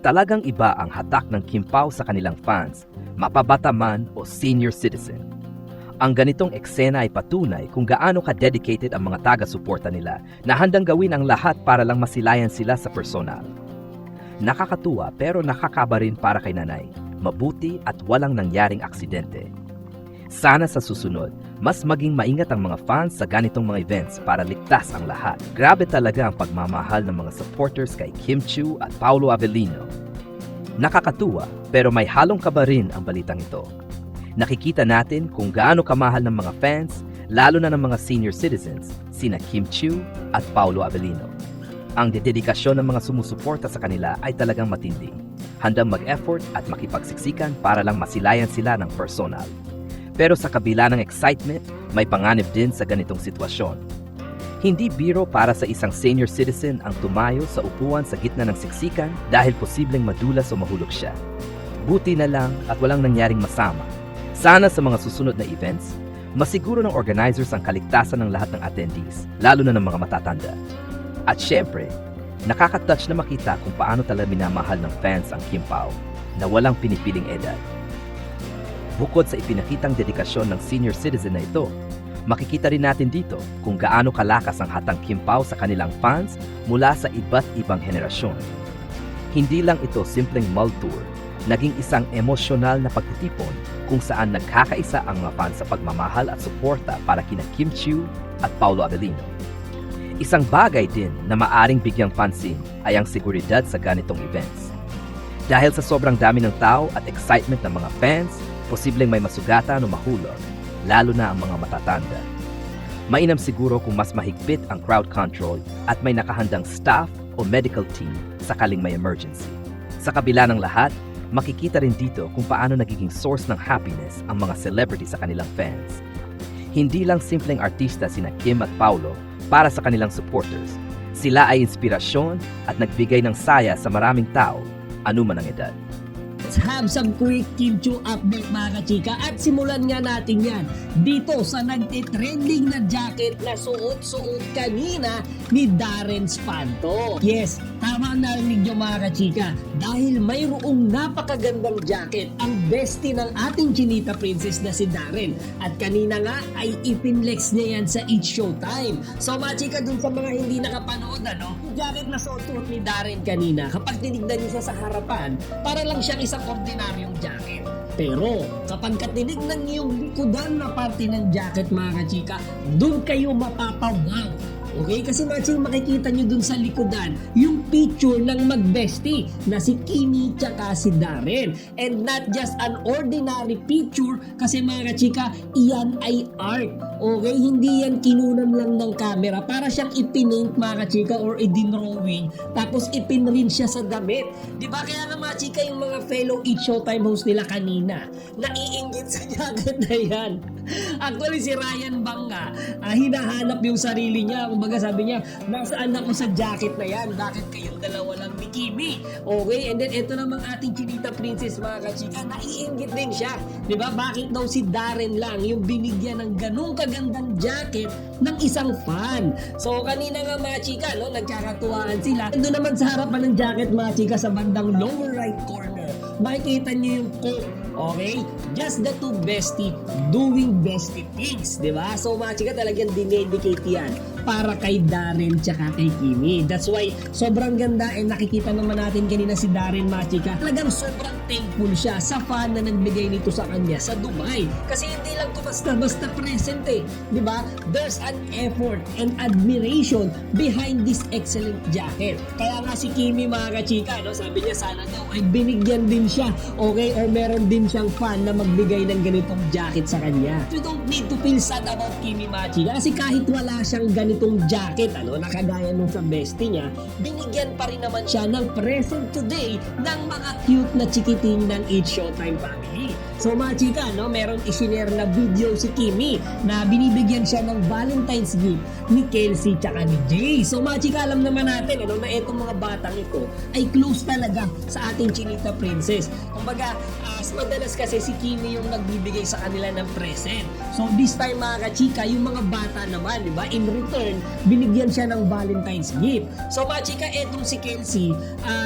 Talagang iba ang hatak ng Kim Pao sa kanilang fans, mapabata man o senior citizen. Ang ganitong eksena ay patunay kung gaano ka-dedicated ang mga taga-suporta nila na handang gawin ang lahat para lang masilayan sila sa personal. Nakakatuwa pero nakakaba rin para kay nanay, mabuti at walang nangyaring aksidente. Sana sa susunod, mas maging maingat ang mga fans sa ganitong mga events para ligtas ang lahat. Grabe talaga ang pagmamahal ng mga supporters kay Kim Chiu at Paolo Avellino. Nakakatuwa pero may halong kaba rin ang balitang ito. Nakikita natin kung gaano kamahal ng mga fans, lalo na ng mga senior citizens, sina Kim Chiu at Paolo Avellino. Ang dedikasyon ng mga sumusuporta sa kanila ay talagang matindi. Handang mag-effort at makipagsiksikan para lang masilayan sila ng personal. Pero sa kabila ng excitement, may panganib din sa ganitong sitwasyon. Hindi biro para sa isang senior citizen ang tumayo sa upuan sa gitna ng siksikan dahil posibleng madulas o mahulog siya. Buti na lang at walang nangyaring masama. Sana sa mga susunod na events, masiguro ng organizers ang kaligtasan ng lahat ng attendees, lalo na ng mga matatanda. At syempre, nakaka-touch na makita kung paano talaga minamahal ng fans ang Kim Pao na walang pinipiling edad. Bukod sa ipinakitang dedikasyon ng senior citizen na ito, makikita rin natin dito kung gaano kalakas ang hatang Kim Pao sa kanilang fans mula sa iba't ibang henerasyon. Hindi lang ito simpleng mall tour, naging isang emosyonal na pagtitipon kung saan nagkakaisa ang mga fans sa pagmamahal at suporta para kina Kim Chiu at Paolo Avellino. Isang bagay din na maaring bigyang pansin ay ang seguridad sa ganitong events. Dahil sa sobrang dami ng tao at excitement ng mga fans, posibleng may masugatan o mahulog, lalo na ang mga matatanda. Mainam siguro kung mas mahigpit ang crowd control at may nakahandang staff o medical team sakaling may emergency. Sa kabila ng lahat, makikita rin dito kung paano nagiging source ng happiness ang mga celebrity sa kanilang fans. Hindi lang simpleng artista sina Kim at Paolo para sa kanilang supporters. Sila ay inspirasyon at nagbigay ng saya sa maraming tao, anuman ang edad. Let's have some quick Kim Chiu update mga kachika at simulan nga natin yan dito sa nagtitrending na jacket na suot-suot kanina ni Darren Espanto. Yes, tama ang narinig nyo mga kachika dahil mayroong napakagandang jacket ang bestie ng ating Chinita Princess na si Darren at kanina nga ay ipinlex niya yan sa It's Showtime. So mga chika dun sa mga hindi nakapanood yung jacket na suot-suot ni Darren kanina kapag tinignan niyo siya sa harapan para lang siyang isang ordinaryong jacket. Pero kapag katinignan niyo yung likodan na parte ng jacket mga kachika, dun kayo mapapawaw. Okay? Kasi makikita nyo dun sa likodan yung picture ng magbesti na si Kimi tsaka si Darren. And not just an ordinary picture kasi mga kachika, iyan ay art. Okay? Hindi yan kinunan lang ng camera para siyang ipinaint mga kachika or i-drawing tapos ipinrint siya sa damit. Diba? Kaya nga mga chika yung mga fellow It's Showtime host nila kanina naiinggit sa jacket na yan. Actually si Ryan Banga hinahanap yung sarili niya. Kumbaga sabi niya, nasaan ako sa jacket na yan? Bakit kayong dalawa lang ni Kimi? Okay, and then ito namang ating Chinita Princess mga kachika, naiinggit din siya. Diba? Bakit daw si Darren lang yung binigyan ng ganung kagandang jacket ng isang fan? So kanina nga mga chika, nagkakatuwaan sila. Ito naman sa harapan ng jacket mga chika sa bandang lower right corner, makikita niyo yung quote. Okay? Just the two bestie doing bestie things. Diba? So mga chika talagang dinedicate yan para kay Darren tsaka kay Kimi. That's why sobrang ganda and nakikita naman natin kanina si Darren mga chika. Talagang sobrang thankful siya sa fan na nagbigay nito sa kanya sa Dubai. Kasi hindi lang to basta present Diba? There's an effort and admiration behind this excellent jacket. Kaya nga si Kimi mga kachika, sabi niya sana daw ay binigyan din siya. Okay? Or meron din siyang fan na magbigay ng ganitong jacket sa kanya. You don't need to feel sad about Kimi mga chika kasi kahit wala siyang ganitong jacket na kagaya nung sa bestie niya, binigyan pa rin naman siya ng present today ng mga cute na chikiting ng It's Showtime family. So mga chika, no, meron isinare na video si Kimi na binibigyan siya ng Valentine's gift ni Kelsey tsaka ni Jay. So mga chika, alam naman natin ano, na itong mga batang ito ay close talaga sa ating Chinita Princess. Kumbaga, madalas kasi si Kimi yung nagbibigay sa kanila ng present. So this time mga kachika, yung mga bata naman, di ba, in return, binigyan siya ng Valentine's gift. So mga chika, etong si Kelsey,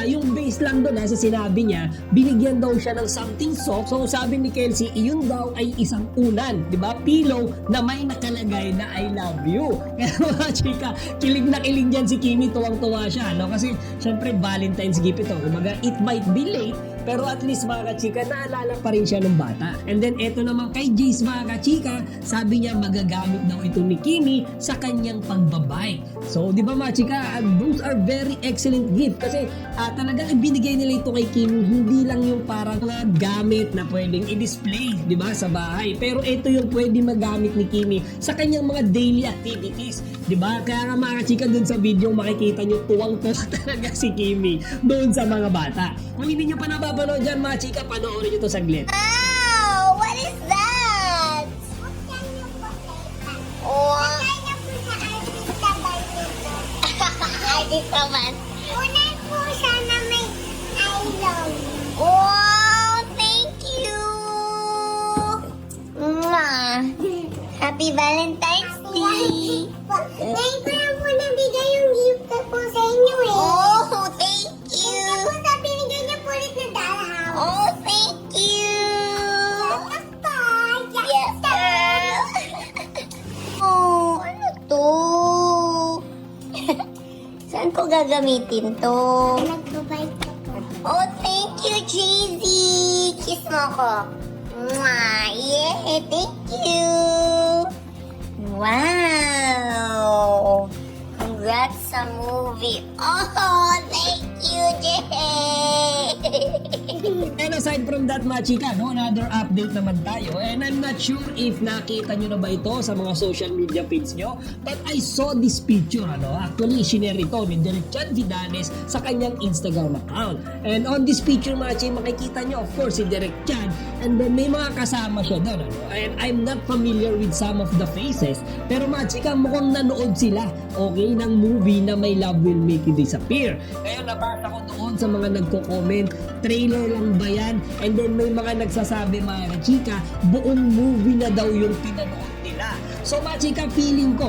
yung base lang doon sa sinabi niya, binigyan daw siya ng something soft. So sabi ni Kelsey, iyon daw ay isang unan, di ba, pillow na may nakalagay na I love you. Kaya mga chika, kilig na kilig dyan si Kimi, tuwang-tuwa siya, no? Kasi syempre Valentine's gift ito. Kumbaga, it might be late, pero at least mga kachika, naalala pa rin siya ng bata. And then eto naman kay Jace mga kachika, sabi niya magagamit daw ito ni Kimi sa kanyang pagbabike. So di ba mga chika, those are very excellent gift kasi talagang ibinigay nila ito kay Kimi, hindi lang yung parang mga gamit na pwedeng i-display, di ba, sa bahay. Pero ito yung pwede magamit ni Kimi sa kanyang mga daily activities, di ba? Kaya nga mga kachika, dun sa video makikita nyo tuwang-tuwa talaga si Kimi doon sa mga bata. Kung hindi nyo pa napapanood dyan mga chika, panoorin nyo to saglit. Wow! What is that? What can you put like what can you put sa artista ba dito? Artista man. Unay po siya na may I love you. Wow! Thank you! Mwah! Happy Valentine's Day! Ngayon ko lang po nabigay yung gift ko sa inyo eh. Oh, thank you! Hindi po sa binigay niyo po ulit na dollhouse. Oh, thank you! Yes, girl! Oh, ano to? Saan ko gagamitin to? Nagbabike ko po. Oh, thank you, Jay-Z! Kiss mo ko. Mwah! Yeah, thank you! Wow! Congrats sa movie. Oh, thank you, Jay! And aside from that mga chika, no, another update naman tayo. And I'm not sure if nakita nyo na ba ito sa mga social media feeds nyo, but I saw this picture, ano, actually sinare ito ni Direk Chan Vidanes sa kanyang Instagram account. And on this picture mga chika, makikita nyo of course si Direk Chan, and then may mga kasama siya doon, ano. And I'm not familiar with some of the faces, pero mga chika, mukhang nanood sila, okay, ng movie na My Love Will Make You Disappear. Kaya nabasa ko doon sa mga nagko-comment, trailer lang ba yan? And then may mga nagsasabi mga chika, buong movie na daw yung pinanood nila. So mga chika, feeling ko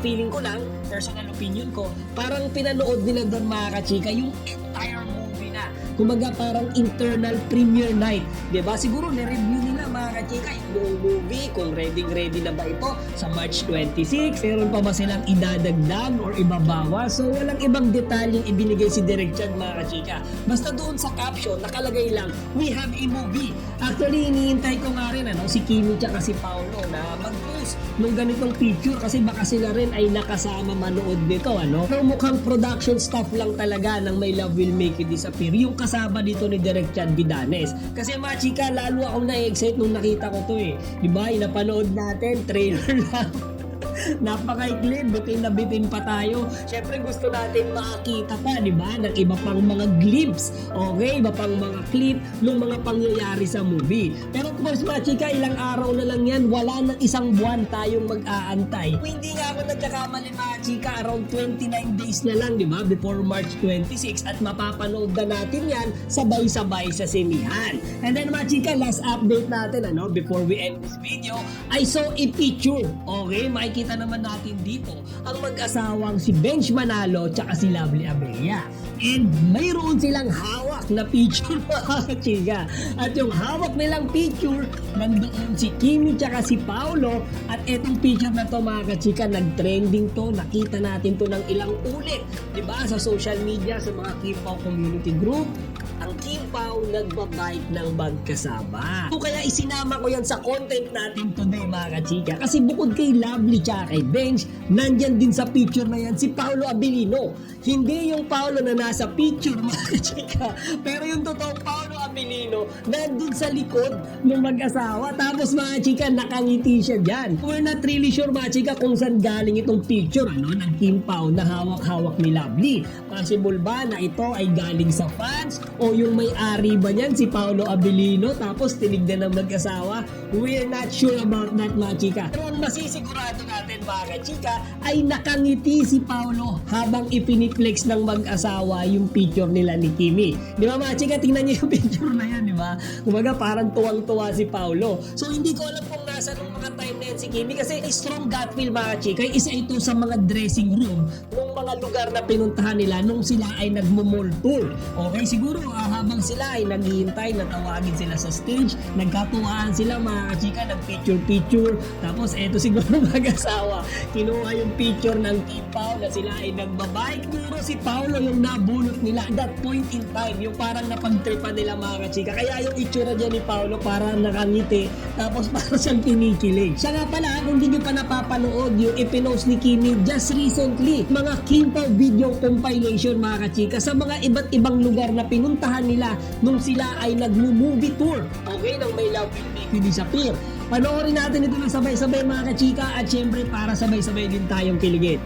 feeling ko lang, personal opinion ko, parang pinanood nila doon mga chika yung entire movie na. Kumbaga parang internal premiere night, di ba? Siguro na-review nila mga chika yung buong movie, kung ready na ba ito sa March 26, meron pa ba silang idadagdag or ibabawa. So walang ibang detalyeng ibinigay si Direk Chan mga chika. Basta doon sa caption nakalagay lang, we have a movie. Actually iniintay ko nga rin si Kimi tsaka si Paolo na mag-post ng ganitong picture kasi baka sila rin ay nakasama manood nito, ano. Pero mukhang production staff lang talaga ng My Love Will Make You Disappear yung kasama dito ni Direk Chan Vidanes. Kasi mga chika, lalo akong na-excite nung nakita ko to eh. Diba, napanood natin, trailer lang. Napaka-ikli, bitin pa tayo. Syempre gusto natin makakita pa, di ba, ng iba pang mga glimpse, okay, iba pang mga clip ng mga pangyayari sa movie. Pero of course mga chika, ilang araw na lang yan, wala nang isang buwan tayong mag-aantay. Kung hindi nga ako nagkakamali mga chika, around 29 days na lang, di ba, before March 26, at mapapanood na natin yan sabay-sabay sa sinihan. And then mga chika, last update natin, ano, before we end this video, I saw a picture, okay, makikita naman natin dito ang mag-asawang si Benj Manalo tsaka si Lovely Abella. And mayroon silang hawak na picture mga chika. At yung hawak nilang picture, nandoon si Kimi tsaka si Paolo. At etong picture na to mga chika, nag-trending to. Nakita natin to ng ilang ulit, diba, sa social media, sa mga Kimpaw community group. Ang Kimpaw nagbabike ng magkasama. So kaya isinama ko yan sa content natin today mga chika. Kasi bukod kay Lovely tsaka kay Benj, nandyan din sa picture na yan si Paolo Abilino. Hindi yung Paolo na nasa picture mga chika, pero yung totoong Paolo Abilino Abilino nandun sa likod ng mag-asawa. Tapos mga chika, nakangiti siya dyan. We're not really sure mga chika kung saan galing itong picture ng Kim Pao na hawak-hawak ni Lovely. Possible ba na ito ay galing sa fans o yung may-ari ba niyan si Paolo Abilino tapos tinignan ng mag-asawa? We're not sure about that mga chika. Pero ang masisigurado natin mga chika ay nakangiti si Paolo habang ipiniplex ng mag-asawa yung picture nila ni Kimi. Di ba mga chika, tingnan niyo yung picture na yan, di ba? Kumaga parang tuwang-tuwa si Paolo. So hindi ko alam kung nasa nung mga time na yan si Kimi kasi strong gut feel mga chika. Isa ito sa mga dressing room ng mga lugar na pinuntahan nila nung sila ay nagmo-mall tour. Okay, siguro habang sila ay naghihintay, natawagin sila sa stage, nagkatuwaan sila mga chika, nag-picture-picture. Tapos eto siguro mag-asawa, kinuha yung picture ng Kim Pao na sila ay nagbabike. Puro si Paolo yung nabunot nila at that point in time, yung parang napagtripan nila mga chika. Kaya yung itsura dyan ni Paolo parang nakangiti, tapos parang siyang kinikilig. Siya nga pala, kung hindi nyo pa napapanood yung ipinost ni Kimi just recently, mga Kim Pao video compilation mga chika sa mga iba't ibang lugar na pinuntahan nila nung sila ay nag-movie tour. Okay, nang may Love Will Make You Disappear. Panoorin natin ito ng sabay-sabay mga kachika at syempre para sabay-sabay din tayong kiligin.